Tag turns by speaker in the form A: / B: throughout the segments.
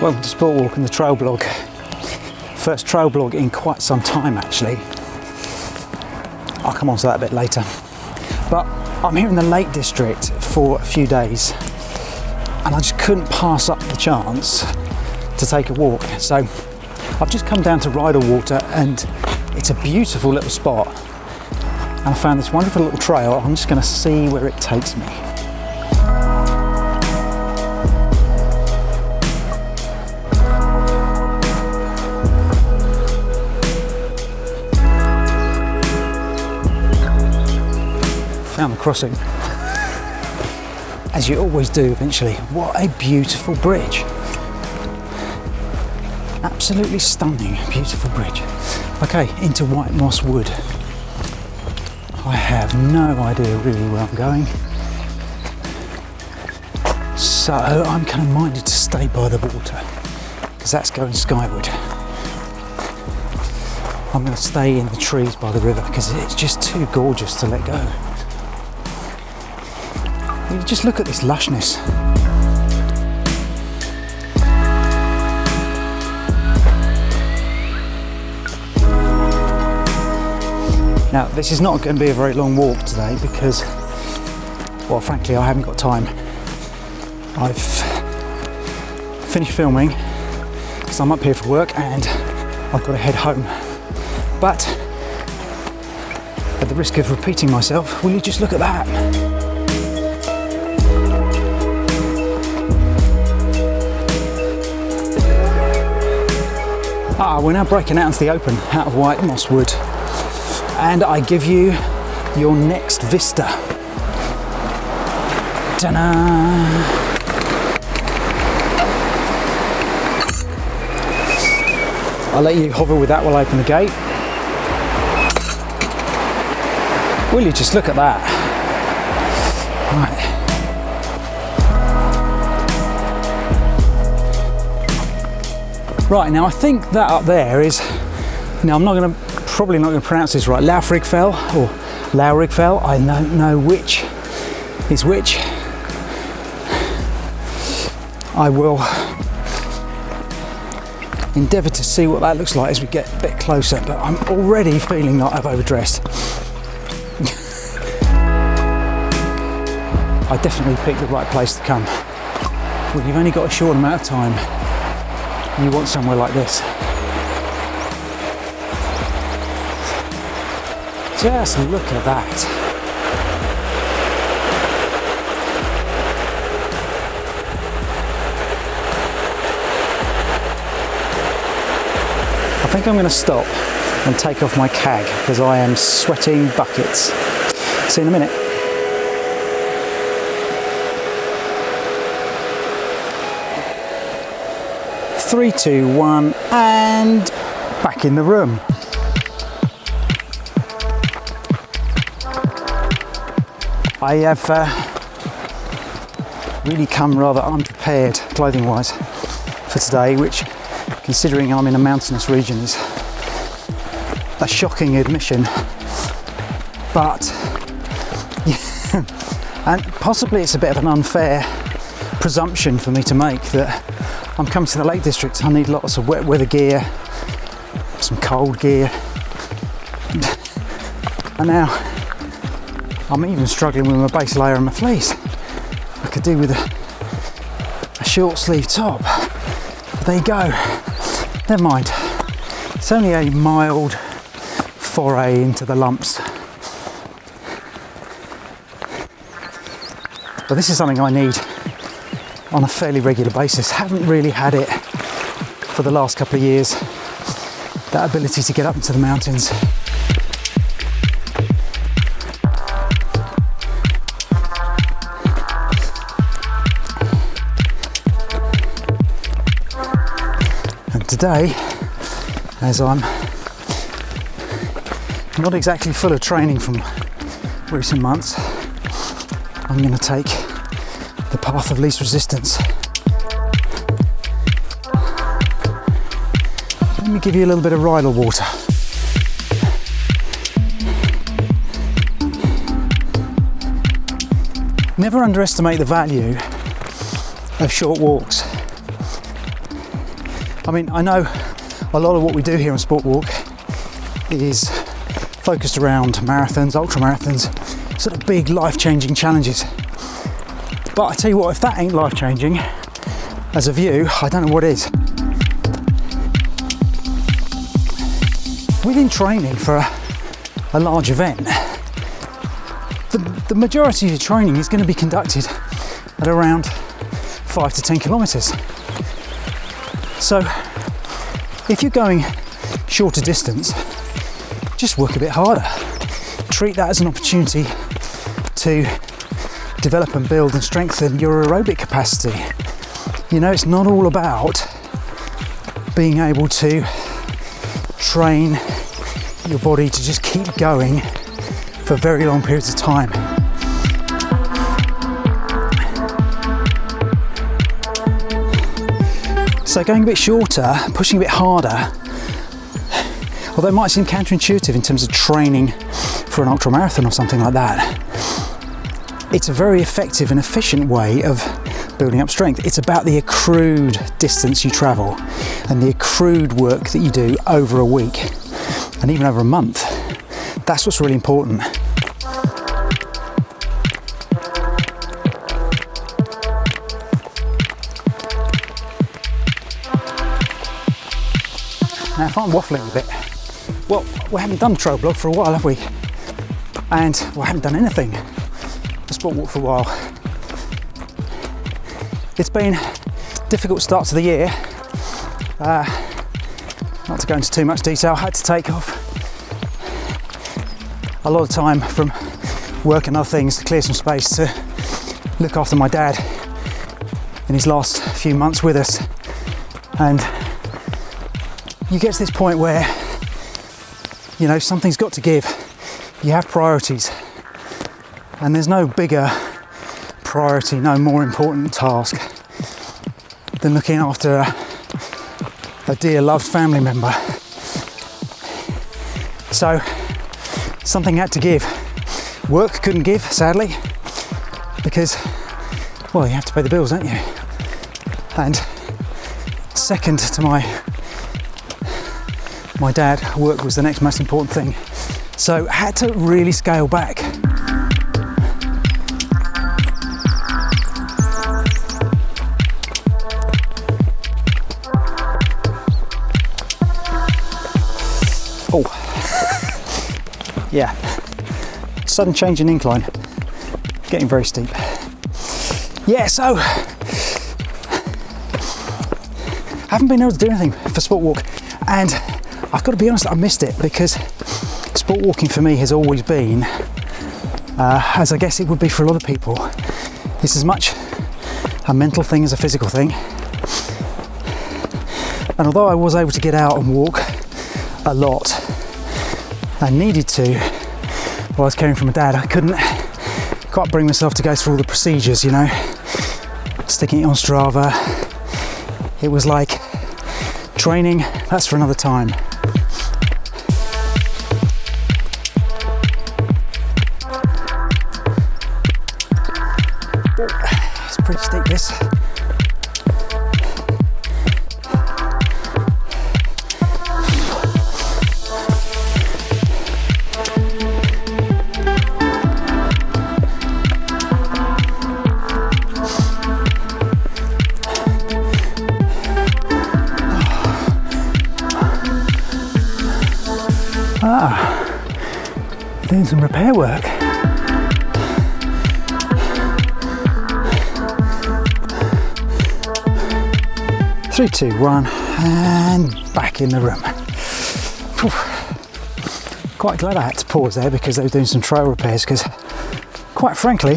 A: Welcome to Sport Walk and the Trail Blog. First trail blog in quite some time actually. I'll come on to that a bit later. But I'm here in the Lake District for a few days and I just couldn't pass up the chance to take a walk. So I've just come down to Rydal Water and it's a beautiful little spot. And I found this wonderful little trail. I'm just going to see where it takes me. Found the crossing, as you always do eventually. What a beautiful bridge. Absolutely stunning, beautiful bridge. Okay, into White Moss Wood. I have no idea really where I'm going. So I'm kind of minded to stay by the water, because that's going skyward. I'm going to stay in the trees by the river, because it's just too gorgeous to let go. You just look at this lushness. Now, this is not going to be a very long walk today because, well, frankly, I haven't got time. I've finished filming because I'm up here for work and I've got to head home. But, at the risk of repeating myself, will you just look at that? We're now breaking out into the open, out of White Moss Wood, and I give you your next vista. Ta-da! I'll let you hover with that while I open the gate. Will you just look at that? Right. Right, now I think that up there is, now I'm probably not going to pronounce this right, Loughrigg Fell or Loughrigg Fell. I don't know which is which. I will endeavour to see what that looks like as we get a bit closer, but I'm already feeling like I've overdressed. I definitely picked the right place to come. Well, you've only got a short amount of time. You want somewhere like this. Just look at that. I think I'm going to stop and take off my cag because I am sweating buckets. See you in a minute. Three, two, one, and back in the room. I have really come rather unprepared clothing-wise for today, which, considering I'm in a mountainous region, is a shocking admission. But, and possibly it's a bit of an unfair presumption for me to make that I'm coming to the Lake District. I need lots of wet weather gear, some cold gear, and now I'm even struggling with my base layer and my fleece. I could do with a short sleeve top. But there you go. Never mind. It's only a mild foray into the lumps. But this is something I need on a fairly regular basis. Haven't really had it for the last couple of years, that ability to get up into the mountains. And today, as I'm not exactly full of training from recent months, I'm going to take the path of least resistance. Let me give you a little bit of Rydal water. Never underestimate the value of short walks. I mean, I know a lot of what we do here on Sport Walk is focused around marathons, ultra marathons, sort of big life-changing challenges. But I tell you what, if that ain't life-changing as a view, I don't know what is. Within training for a large event, the majority of your training is going to be conducted at around 5 to 10 kilometres. So if you're going shorter distance, just work a bit harder. Treat that as an opportunity to develop and build and strengthen your aerobic capacity. You know, it's not all about being able to train your body to just keep going for very long periods of time. So going a bit shorter, pushing a bit harder, although it might seem counterintuitive in terms of training for an ultra marathon or something like that, it's a very effective and efficient way of building up strength. It's about the accrued distance you travel and the accrued work that you do over a week and even over a month. That's what's really important. Now, if I'm waffling a bit, well, we haven't done the trail blog for a while, have we? And we haven't done anything for Sport Walk for a while. It's been a difficult start to the year. Not to go into too much detail, I had to take off a lot of time from work and other things to clear some space to look after my dad in his last few months with us. And you get to this point where, you know, something's got to give. You have priorities, and there's no bigger priority, no more important task than looking after a dear loved family member. So something had to give. Work couldn't give, sadly, because, well, you have to pay the bills, don't you? And second to my dad, work was the next most important thing. So I had to really scale back. Oh, yeah, sudden change in incline, getting very steep. Yeah, so I haven't been able to do anything for Sport Walk, and I've got to be honest, I missed it, because sport walking for me has always been, as I guess it would be for a lot of people, it's as much a mental thing as a physical thing. And although I was able to get out and walk a lot, I needed to, while I was caring for my dad, I couldn't quite bring myself to go through all the procedures, you know, sticking it on Strava. It was like, training, that's for another time. It's pretty steep, this. Doing some repair work. Three, two, one, and back in the room. Whew. Quite glad I had to pause there because they were doing some trail repairs, because quite frankly,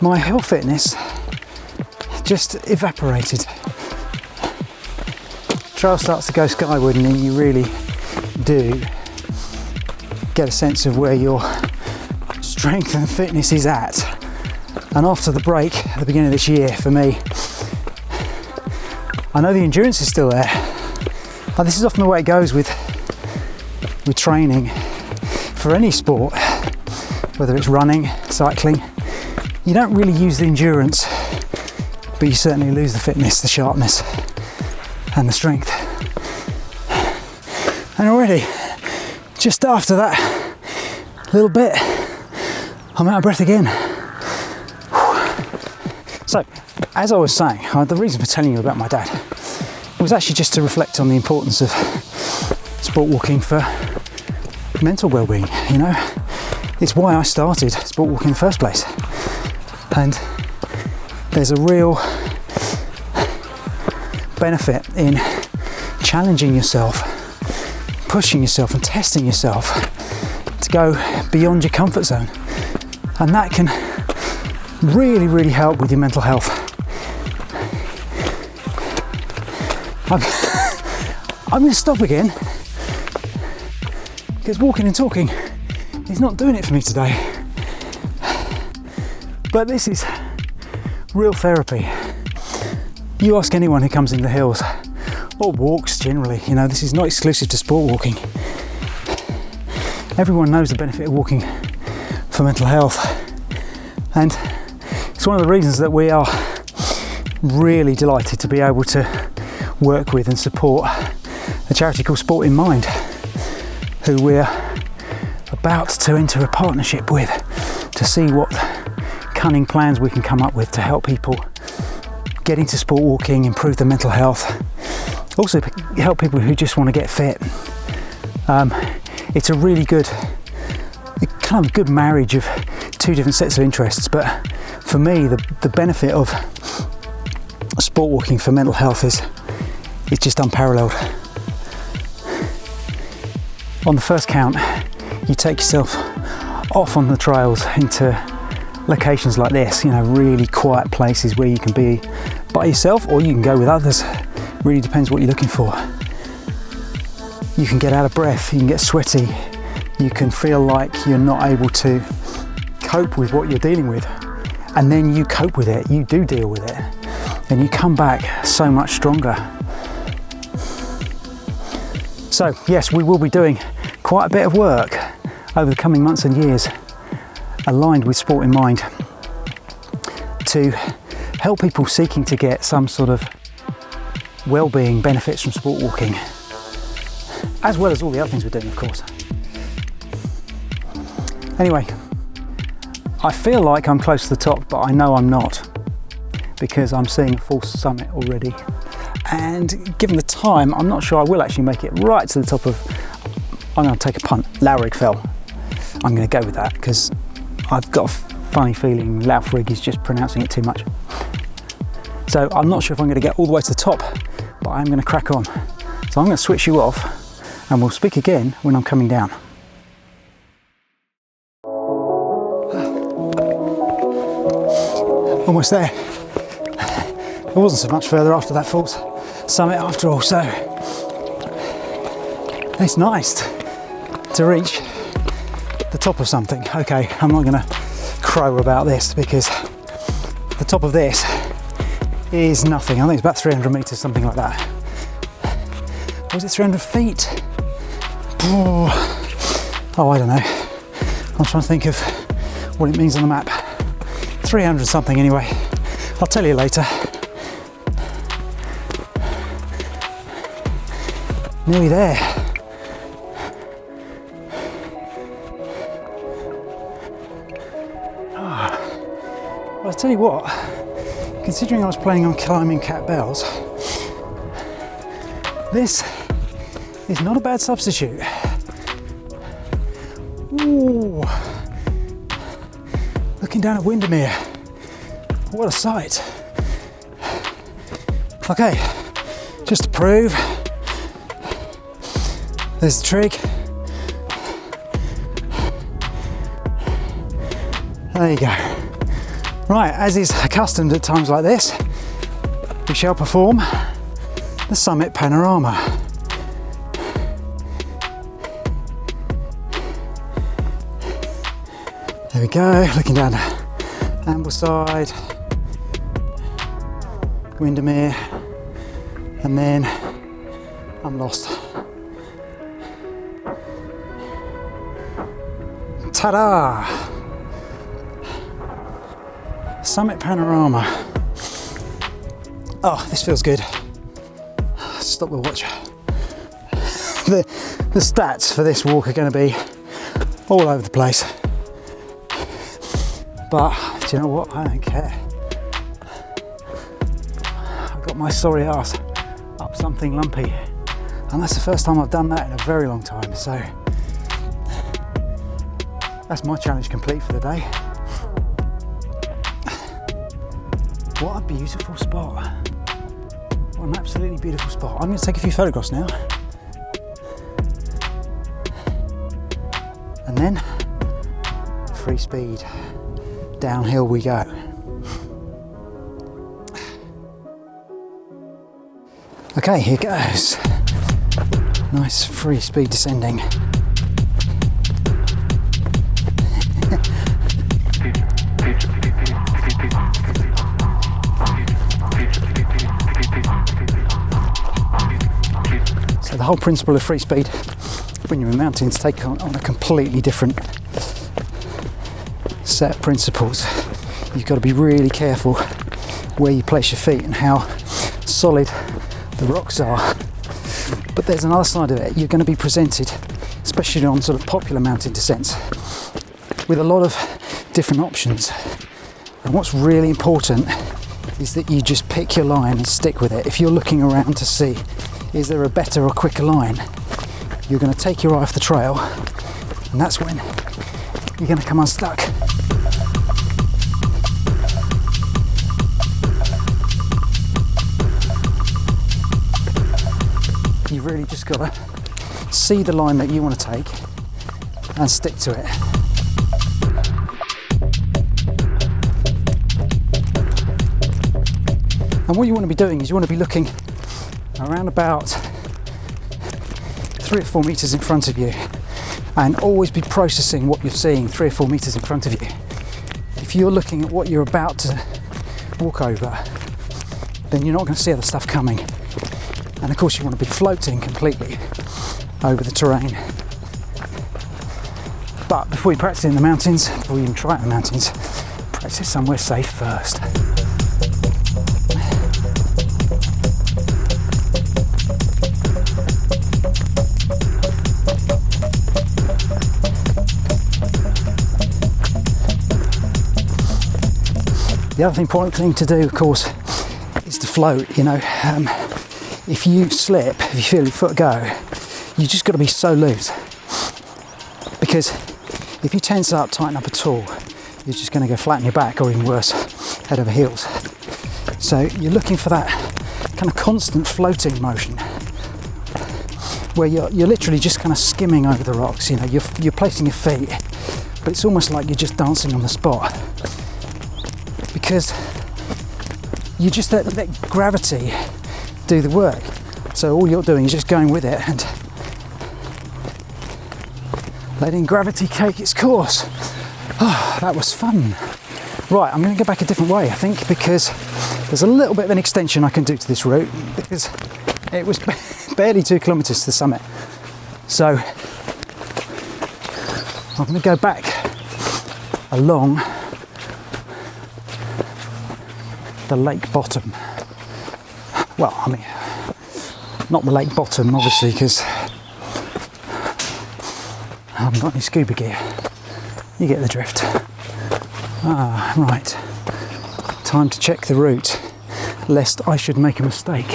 A: my hill fitness just evaporated. Trail starts to go skyward, and then you really do get a sense of where your strength and fitness is at. And after the break at the beginning of this year, for me, I know the endurance is still there. And this is often the way it goes with training for any sport, whether it's running, cycling. You don't really use the endurance, but you certainly lose the fitness, the sharpness. and the strength. And already, just after that little bit, I'm out of breath again. So, as I was saying, the reason for telling you about my dad was actually just to reflect on the importance of sport walking for mental well-being. You know, it's why I started sport walking in the first place. And there's a real benefit in challenging yourself, pushing yourself and testing yourself to go beyond your comfort zone. And that can really, really help with your mental health. I'm going to stop again because walking and talking is not doing it for me today. But this is real therapy. You ask anyone who comes in the hills or walks generally, you know, this is not exclusive to sport walking. Everyone knows the benefit of walking for mental health, and it's one of the reasons that we are really delighted to be able to work with and support a charity called Sport in Mind, who we're about to enter a partnership with to see what cunning plans we can come up with to help people get into sport walking, improve their mental health, also help people who just want to get fit. It's a really good, kind of good marriage of two different sets of interests, but for me the benefit of sport walking for mental health is just unparalleled. On the first count, you take yourself off on the trails into locations like this, you know, really quiet places where you can be by yourself or you can go with others. Really depends what you're looking for. You can get out of breath, you can get sweaty, you can feel like you're not able to cope with what you're dealing with, and then you cope with it, you do deal with it, and you come back so much stronger. So yes, we will be doing quite a bit of work over the coming months and years aligned with Sport in Mind to help people seeking to get some sort of well-being benefits from sport walking, as well as all the other things we're doing, of course. Anyway, I feel like I'm close to the top, but I know I'm not, because I'm seeing a full summit already. And given the time, I'm not sure I will actually make it right to the top of, I'm going to take a punt, Loughrigg Fell. I'm going to go with that because I've got a funny feeling Loughrigg is just pronouncing it too much. So I'm not sure if I'm going to get all the way to the top, but I'm going to crack on. So I'm going to switch you off and we'll speak again when I'm coming down. Almost there. It wasn't so much further after that false summit after all, so it's nice to reach the top of something. Okay, I'm not going to crow about this because the top of this is nothing. I think it's about 300 metres, something like that. Or was it 300 feet? Oh, I don't know. I'm trying to think of what it means on the map. 300 something anyway. I'll tell you later. Nearly there. Well, I'll tell you what, considering I was planning on climbing Cat Bells, this is not a bad substitute. Ooh. Looking down at Windermere, what a sight. Okay, just to prove, there's the trig. There you go. Right, as is accustomed at times like this, we shall perform the summit panorama. There we go, looking down Ambleside, Windermere, and then I'm lost. Ta-da! Summit panorama. Oh, this feels good. stop the watch. The stats for this walk are going to be all over the place. But do you know what? I don't care. I've got my sorry ass up something lumpy. And that's the first time I've done that in a very long time. So that's my challenge complete for the day. What a beautiful spot. What an absolutely beautiful spot. I'm going to take a few photographs now. And then free speed. Downhill we go. Okay, here goes. Nice free speed descending. So the whole principle of free speed when you're in mountains take on a completely different set of principles. You've got to be really careful where you place your feet and how solid the rocks are. But there's another side of it. You're going to be presented, especially on sort of popular mountain descents, with a lot of different options. And what's really important is that you just pick your line and stick with it. If you're looking around to see, is there a better or quicker line, you're going to take your eye off the trail, and that's when you're going to come unstuck. You've really just got to see the line that you want to take and stick to it. And what you want to be doing is you want to be looking around about 3 or 4 meters in front of you, and always be processing what you're seeing 3 or 4 meters in front of you. If you're looking at what you're about to walk over, then you're not going to see other stuff coming. And of course you want to be floating completely over the terrain. But before you practice in the mountains, before you even try it in the mountains, practice somewhere safe first. The other important thing to do, of course, is to float. You know, if you slip, if you feel your foot go, you just got to be so loose. Because if you tense up, tighten up at all, you're just going to go flat on your back, or even worse, head over heels. So you're looking for that kind of constant floating motion, where you're literally just kind of skimming over the rocks. You know, you're placing your feet, but it's almost like you're just dancing on the spot. Because you just let gravity do the work. So all you're doing is just going with it and letting gravity take its course. Oh, that was fun. Right, I'm going to go back a different way, I think, because there's a little bit of an extension I can do to this route, because it was barely 2 kilometres to the summit. So I'm going to go back along the lake bottom. Well, I mean, not the lake bottom, obviously, because I haven't got any scuba gear. You get the drift. Ah, right. Time to check the route, lest I should make a mistake.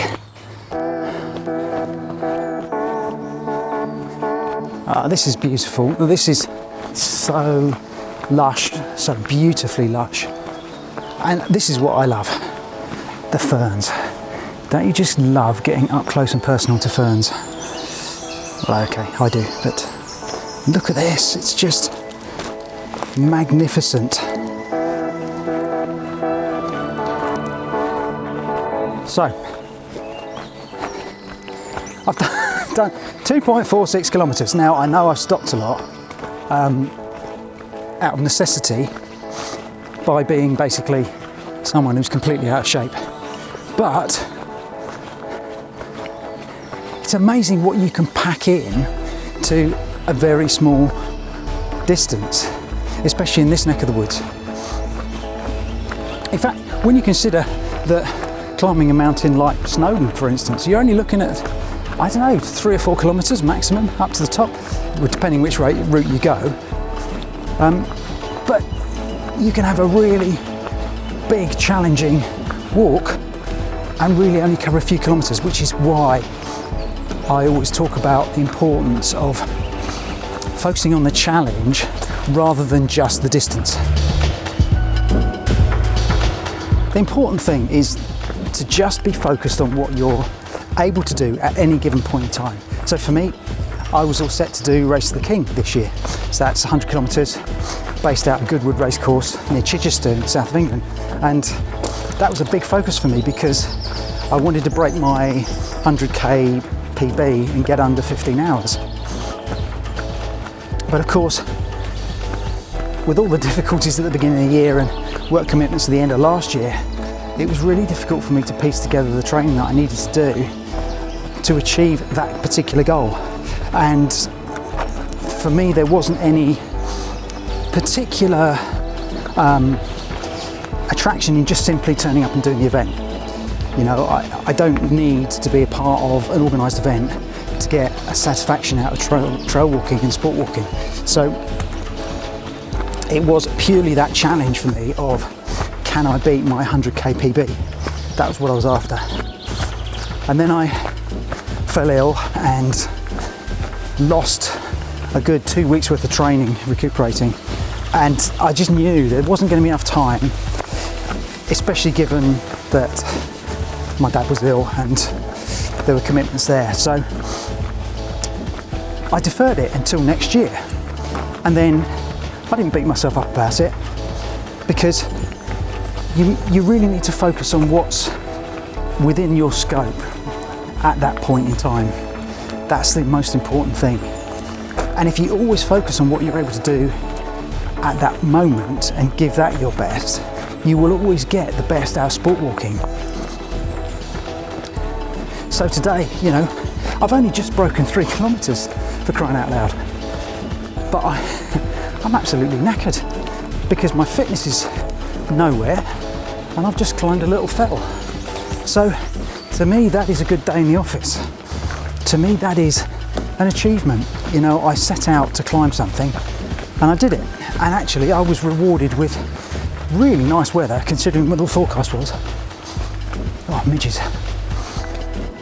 A: Ah, this is beautiful. This is so lush, so beautifully lush. And this is what I love, the ferns. Don't you just love getting up close and personal to ferns? Well, okay, I do, but look at this, it's just magnificent. So, I've done 2.46 kilometres. Now, I know I've stopped a lot out of necessity, by being basically someone who's completely out of shape. But it's amazing what you can pack in to a very small distance, especially in this neck of the woods. In fact, when you consider that climbing a mountain like Snowdon, for instance, you're only looking at, I don't know, 3 or 4 kilometres maximum up to the top, depending which route you go. But you can have a really big, challenging walk and really only cover a few kilometres, which is why I always talk about the importance of focusing on the challenge rather than just the distance. The important thing is to just be focused on what you're able to do at any given point in time. So for me, I was all set to do Race to the King this year. So that's 100 kilometres, based out of Goodwood racecourse near Chichester in the south of England. And that was a big focus for me because I wanted to break my 100k PB and get under 15 hours. But of course, with all the difficulties at the beginning of the year and work commitments at the end of last year, it was really difficult for me to piece together the training that I needed to do to achieve that particular goal. And for me, there wasn't any particular attraction in just simply turning up and doing the event. You know, I don't need to be a part of an organised event to get a satisfaction out of trail walking and sport walking. So it was purely that challenge for me of, can I beat my 100k PB? That was what I was after. And then I fell ill and lost a good 2 weeks worth of training recuperating, and I just knew there wasn't going to be enough time, especially given that my dad was ill and there were commitments there. So I deferred it until next year, and then I didn't beat myself up about it, because you really need to focus on what's within your scope at that point in time. That's the most important thing. And if you always focus on what you're able to do at that moment and give that your best, you will always get the best out of sport walking. So today, you know, I've only just broken 3 kilometres, for crying out loud. But I'm absolutely knackered because my fitness is nowhere and I've just climbed a little fell. So to me, that is a good day in the office. To me, that is an achievement. You know, I set out to climb something and I did it. And actually I was rewarded with really nice weather considering what the forecast was. Oh, midges.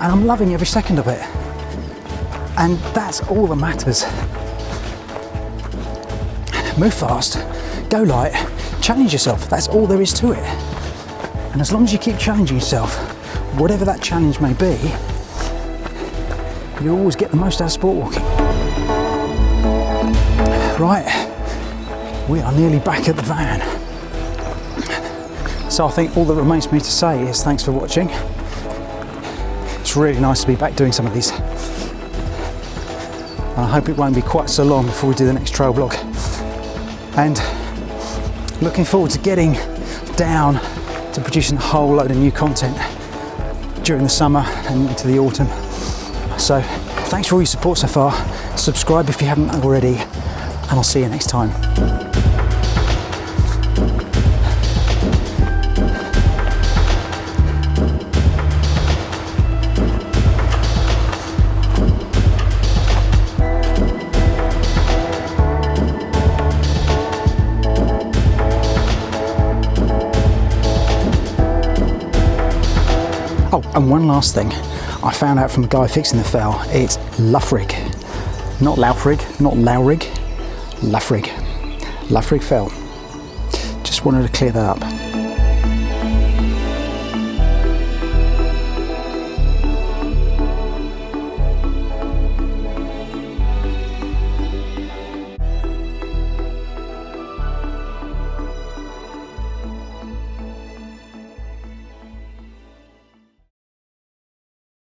A: And I'm loving every second of it. And that's all that matters. Move fast, go light, challenge yourself. That's all there is to it. And as long as you keep challenging yourself, whatever that challenge may be, you always get the most out of sport walking. Right, we are nearly back at the van. So I think all that remains for me to say is thanks for watching. It's really nice to be back doing some of these. And I hope it won't be quite so long before we do the next trail blog. And looking forward to getting down to producing a whole load of new content during the summer and into the autumn. So thanks for all your support so far. Subscribe if you haven't already, and I'll see you next time. Oh, and one last thing. I found out from the guy fixing the fell, it's Loughrigg. Not Loughrigg, not Loughrigg, Loughrigg. Loughrigg Fell. Just wanted to clear that up.